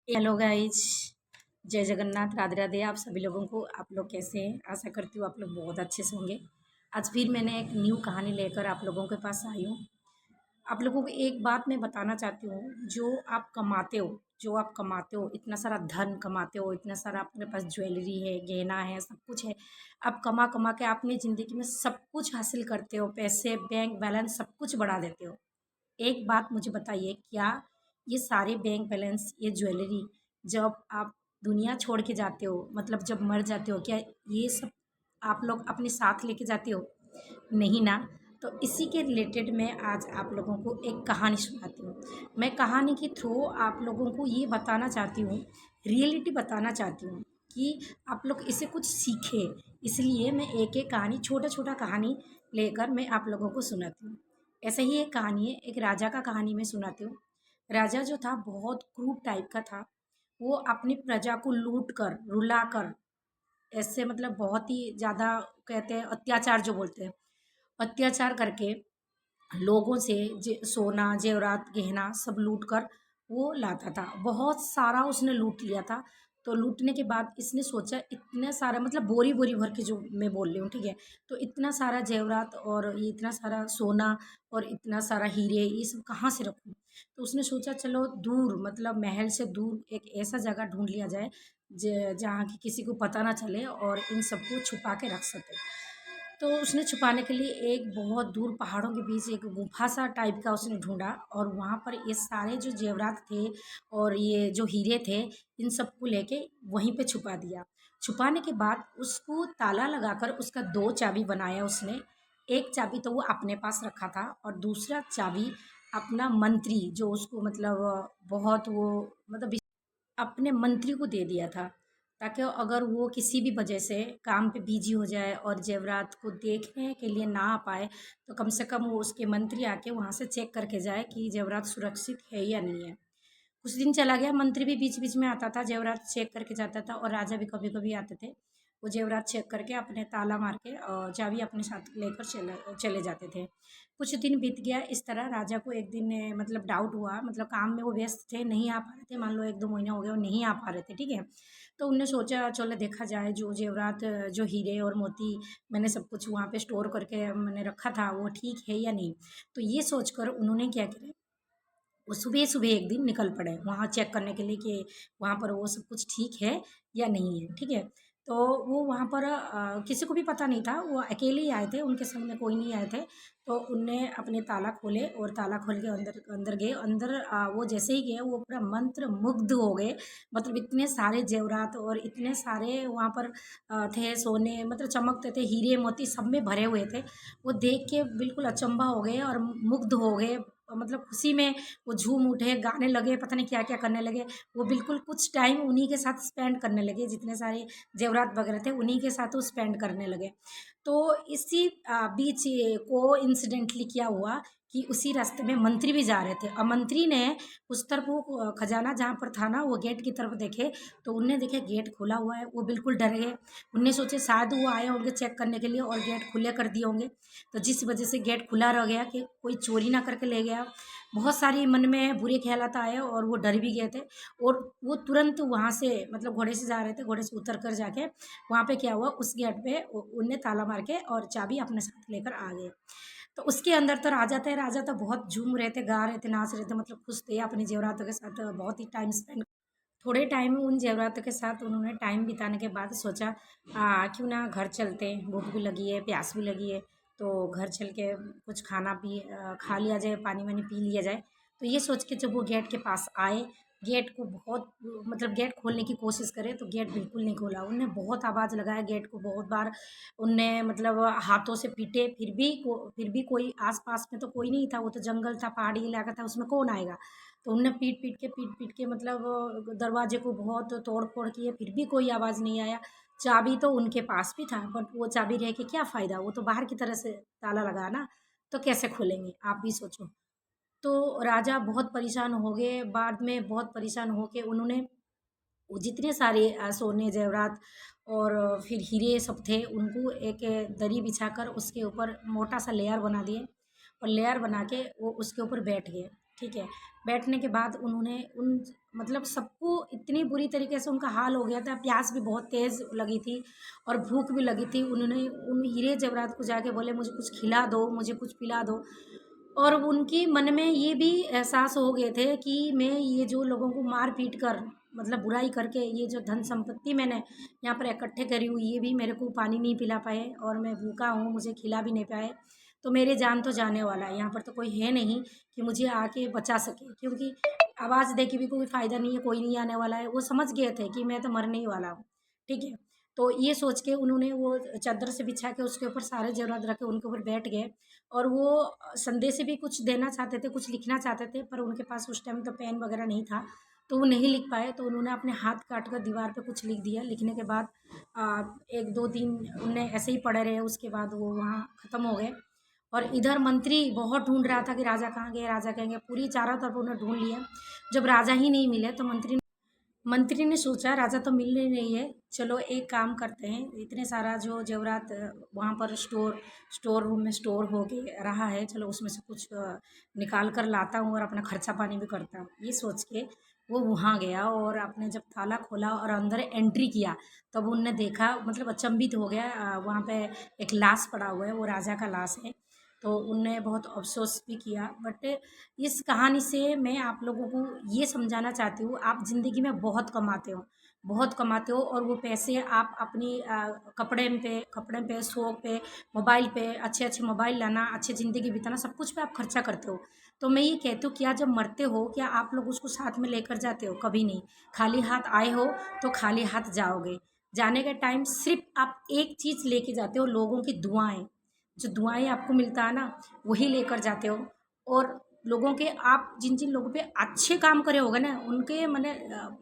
Hello guys. जय जगन्नाथ, राधे राधे। आप सभी लोगों को, आप लोग कैसे हैं? आशा करती हूँ आप लोग बहुत अच्छे से होंगे। आज फिर मैंने एक न्यू कहानी लेकर आप लोगों के पास आई हूँ। आप लोगों को एक बात मैं बताना चाहती हूँ। जो आप कमाते हो, इतना सारा धन कमाते हो, इतना सारा अपने पास ज्वेलरी है, गहना है, सब कुछ है। आप कमा कमा के अपनी ज़िंदगी में सब कुछ हासिल करते हो, पैसे, बैंक बैलेंस सब कुछ बढ़ा देते हो। एक बात मुझे बताइए, क्या ये सारे बैंक बैलेंस, ये ज्वेलरी, जब आप दुनिया छोड़ के जाते हो, मतलब जब मर जाते हो, क्या ये सब आप लोग अपने साथ लेके जाते हो? नहीं ना। तो इसी के रिलेटेड मैं आज आप लोगों को एक कहानी सुनाती हूँ। मैं कहानी के थ्रू आप लोगों को ये बताना चाहती हूँ, रियलिटी बताना चाहती हूँ कि आप लोग इसे कुछ सीखें। इसलिए मैं एक एक कहानी, छोटा छोटा कहानी लेकर मैं आप लोगों को सुनाती हूँ। ऐसे ही एक कहानी है, एक राजा का कहानी मैं सुनाती हूँ। राजा जो था बहुत क्रूर टाइप का था। वो अपनी प्रजा को लूट कर, रुला कर, ऐसे मतलब बहुत ही ज़्यादा, कहते हैं अत्याचार जो बोलते हैं, अत्याचार करके लोगों से सोना जेवरात गहना सब लूट कर वो लाता था। बहुत सारा उसने लूट लिया था। तो लूटने के बाद इसने सोचा, इतने सारा मतलब बोरी बोरी भर के जो मैं बोल रही हूँ, ठीक है। तो इतना सारा जेवरात और ये इतना सारा सोना और इतना सारा हीरे, ये सब कहाँ से रखूँ? तो उसने सोचा चलो दूर, मतलब महल से दूर एक ऐसा जगह ढूंढ लिया जाए जहाँ की किसी को पता ना चले और इन सबको छुपा के रख सके। तो उसने छुपाने के लिए एक बहुत दूर पहाड़ों के बीच एक गुफा सा टाइप का उसने ढूंढा, और वहाँ पर ये सारे जो जेवरात थे और ये जो हीरे थे, इन सबको लेके वहीं पे छुपा दिया। छुपाने के बाद उसको ताला लगाकर उसका दो चाबी बनाया उसने। एक चाबी तो वो अपने पास रखा था और दूसरा चाबी अपना मंत्री, जो उसको मतलब बहुत वो मतलब अपने मंत्री को दे दिया था, ताकि अगर वो किसी भी वजह से काम पे बिजी हो जाए और जेवरात को देखने के लिए ना आ पाए, तो कम से कम वो उसके मंत्री आके वहाँ से चेक करके जाए कि जेवरात सुरक्षित है या नहीं है। कुछ दिन चला गया, मंत्री भी बीच बीच में आता था, जेवरात चेक करके जाता था, और राजा भी कभी कभी आते थे। वो जेवरात चेक करके अपने ताला मार के और चाबी अपने साथ लेकर चले चले जाते थे। कुछ दिन बीत गया इस तरह। राजा को एक दिन मतलब डाउट हुआ, मतलब काम में वो व्यस्त थे, नहीं आ पा रहे थे, मान लो एक दो महीना हो गया वो नहीं आ पा रहे थे, ठीक है। तो उनने सोचा चलो देखा जाए, जो जेवरात, जो हीरे और मोती मैंने सब कुछ वहाँ पे स्टोर करके मैंने रखा था, वो ठीक है या नहीं। तो ये सोचकर उन्होंने क्या किया, वो सुबह सुबह एक दिन निकल पड़े वहाँ चेक करने के लिए कि वहाँ पर वो सब कुछ ठीक है या नहीं है, ठीक है। तो वो वहाँ पर किसी को भी पता नहीं था, वो अकेले ही आए थे, उनके संग में कोई नहीं आए थे। तो उनने अपने ताला खोले और ताला खोल के अंदर अंदर गए। अंदर वो जैसे ही गए वो पूरा मंत्र मुग्ध हो गए। मतलब इतने सारे जेवरात और इतने सारे वहाँ पर थे सोने, मतलब चमकते थे, हीरे मोती सब में भरे हुए थे। वो देख के बिल्कुल अचंभा हो गए और मुग्ध हो गए, मतलब खुशी में वो झूम उठे, गाने लगे, पता नहीं क्या-क्या करने लगे। वो बिल्कुल कुछ टाइम उन्हीं के साथ स्पेंड करने लगे, जितने सारे ज़ेवरात वगैरह थे, उन्हीं के साथ वो स्पेंड करने लगे। तो इसी बीच कोइंसिडेंटली क्या हुआ कि उसी रास्ते में मंत्री भी जा रहे थे, और मंत्री ने उस तरफ वो खजाना जहाँ पर था ना, वो गेट की तरफ देखे, तो उनने देखे गेट खुला हुआ है। वो बिल्कुल डर गए। उनने सोचे शायद वो आए होंगे चेक करने के लिए और गेट खुले कर दिए होंगे। तो जिस वजह से गेट खुला रह गया कि कोई चोरी ना करके ले गया। बहुत सारी मन में बुरे ख्यालात आए और वो डर भी गए थे। और वो तुरंत वहाँ से, मतलब घोड़े से जा रहे थे, घोड़े से उतर कर जाके वहाँ पे क्या हुआ, उस गेट पे उनने ताला मार के और चाबी अपने साथ लेकर आ गए। तो उसके अंदर तो राजा थे। राजा तो बहुत झूम रहे थे, गा रहे थे, नाच रहे थे, मतलब खुश थे अपने जेवरातों के साथ, बहुत ही टाइम स्पेंड। थोड़े टाइम उन जेवरातों के साथ उन्होंने टाइम बिताने के बाद सोचा, क्यों ना घर चलते हैं, भूख भी लगी है, प्यास भी लगी है। तो घर चल के कुछ खाना भी खा लिया जाए, पानी वानी पी लिया जाए। तो ये सोच के जब वो गेट के पास आए, गेट को बहुत, मतलब गेट खोलने की कोशिश करे तो गेट बिल्कुल नहीं खोला। उनने बहुत आवाज़ लगाया गेट को, बहुत बार उनने मतलब हाथों से पीटे, फिर भी कोई आस पास में तो कोई नहीं था, वो तो जंगल था, पहाड़ी इलाका था, उसमें कौन आएगा। तो उनने पीट पीट के मतलब दरवाजे को बहुत तोड़ फोड़ किए, फिर भी कोई आवाज़ नहीं आया। चाबी तो उनके पास भी था, बट वो चाबी रह के क्या फ़ायदा, वो तो बाहर की तरह से ताला लगा ना, तो कैसे खोलेंगे, आप भी सोचो। तो राजा बहुत परेशान हो गए, बाद में बहुत परेशान होके उन्होंने वो जितने सारे सोने जेवरात और फिर हीरे सब थे, उनको एक दरी बिछाकर उसके ऊपर मोटा सा लेयर बना दिए, और लेयर बना के वो उसके ऊपर बैठ गए, ठीक है। बैठने के बाद उन्होंने उन मतलब सबको इतनी बुरी तरीके से उनका हाल हो गया था, प्यास भी बहुत तेज़ लगी थी और भूख भी लगी थी। उन्होंने उन हीरे जवाहरात को जाके बोले मुझे कुछ खिला दो, मुझे कुछ पिला दो। और उनकी मन में ये भी एहसास हो गए थे कि मैं ये जो लोगों को मार पीट कर मतलब बुराई करके ये जो धन संपत्ति मैंने यहाँ पर इकट्ठे करी हुई ये भी मेरे को पानी नहीं पिला पाए और मैं भूखा हूँ, मुझे खिला भी नहीं पाए, तो मेरे जान तो जाने वाला है। यहाँ पर तो कोई है नहीं कि मुझे आके बचा सके, क्योंकि आवाज़ दे के भी कोई फ़ायदा नहीं है, कोई नहीं आने वाला है। वो समझ गए थे कि मैं तो मरने ही वाला हूँ, ठीक है। तो ये सोच के उन्होंने वो चादर से बिछा के उसके ऊपर सारे ज़ेवरात रख के उनके ऊपर बैठ गए। और वो संदेश भी कुछ देना चाहते थे, कुछ लिखना चाहते थे, पर उनके पास उस टाइम तो पेन वगैरह नहीं था, तो वो नहीं लिख पाए। तो उन्होंने अपने हाथ काट कर दीवार पे कुछ लिख दिया। लिखने के बाद 1-2 दिन उन्हें ऐसे ही पड़े रहे, उसके बाद वो वहाँ ख़त्म हो गए। और इधर मंत्री बहुत ढूंढ रहा था कि राजा कहाँ गए, राजा कहाँ गए, पूरी चारों तरफ उन्हें ढूंढ लिया। जब राजा ही नहीं मिले तो मंत्री ने सोचा राजा तो मिल ही नहीं है, चलो एक काम करते हैं, इतने सारा जो जेवरात वहाँ पर स्टोर रूम में स्टोर हो के रहा है, चलो उसमें से कुछ निकाल कर लाता हूँ और अपना खर्चा पानी भी करता हूँ। ये सोच के वो वहाँ गया और आपने जब ताला खोला और अंदर एंट्री किया, तब उनने देखा, मतलब अचंभित हो गया। वहाँ पे एक लाश पड़ा हुआ है, वो राजा का लाश है। तो उनने बहुत अफ़सोस भी किया। बट इस कहानी से मैं आप लोगों को ये समझाना चाहती हूँ, आप ज़िंदगी में बहुत कमाते हो, बहुत कमाते हो, और वो पैसे आप अपनी कपड़े पे, शौक पे, मोबाइल पे, अच्छे-अच्छे मोबाइल लाना, अच्छी ज़िंदगी बिताना, सब कुछ पे आप खर्चा करते हो। तो मैं ये कहती हूँ, क्या जब मरते हो, क्या आप लोग उसको साथ में लेकर जाते हो? कभी नहीं। खाली हाथ आए हो, तो खाली हाथ जाओगे। जाने के टाइम सिर्फ़ आप एक चीज़ लेके जाते हो, लोगों की दुआएँ। जो दुआएँ आपको मिलता है ना, वही लेकर जाते हो। और लोगों के आप जिन-जिन लोगों पे अच्छे काम करे होंगे ना, उनके मने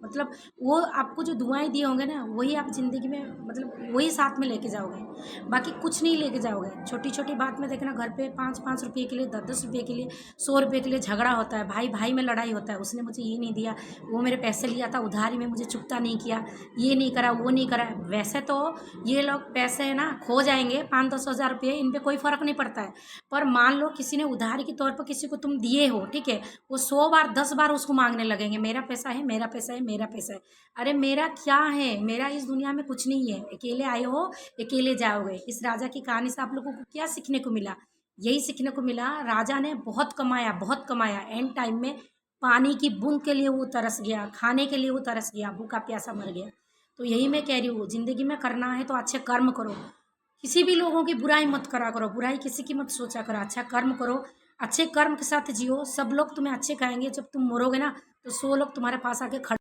मतलब वो आपको जो दुआएँ दिए होंगे ना, वही आप ज़िंदगी में मतलब वही साथ में लेके जाओगे। बाकी कुछ नहीं लेके जाओगे। छोटी-छोटी बात में देखना, घर पे 5-5 रुपए के लिए, 10-10 रुपए के लिए, 100 रुपए के लिए झगड़ा होता है, भाई-भाई में लड़ाई होता है। उसने मुझे ये नहीं दिया, वो मेरे पैसे लिया था उधारी में, मुझे चुकता नहीं किया, ये नहीं करा, वो नहीं करा। वैसे तो ये लोग पैसे है ना खो जाएँगे, 5-10 हज़ार रुपए, इन पे कोई फ़र्क नहीं पड़ता है। पर मान लो किसी ने उधारी के तौर पर किसी को तुम दिए हो, ठीक है, वो 100 बार 10 बार उसको मांगने लगेंगे, मेरा पैसा है, मेरा पैसा है, मेरा पैसा है। अरे मेरा क्या है, मेरा इस दुनिया में कुछ नहीं है। अकेले आए हो, अकेले जाओगे। इस राजा की कहानी से आप लोगों को क्या सीखने को मिला? यही सीखने को मिला, राजा ने बहुत कमाया, एंड टाइम में पानी की बूंद के लिए वो तरस गया, खाने के लिए वो तरस गया, भूखा प्यासा मर गया। तो यही मैं कह रही हूँ, जिंदगी में करना है तो अच्छे कर्म करो, किसी भी लोगों की बुराई मत करा करो, बुराई किसी की मत सोचा करो, अच्छा कर्म करो, अच्छे कर्म के साथ जियो। सब लोग तुम्हें अच्छे कहेंगे, जब तुम मरोगे ना, तो 100 लोग तुम्हारे पास आके खड़े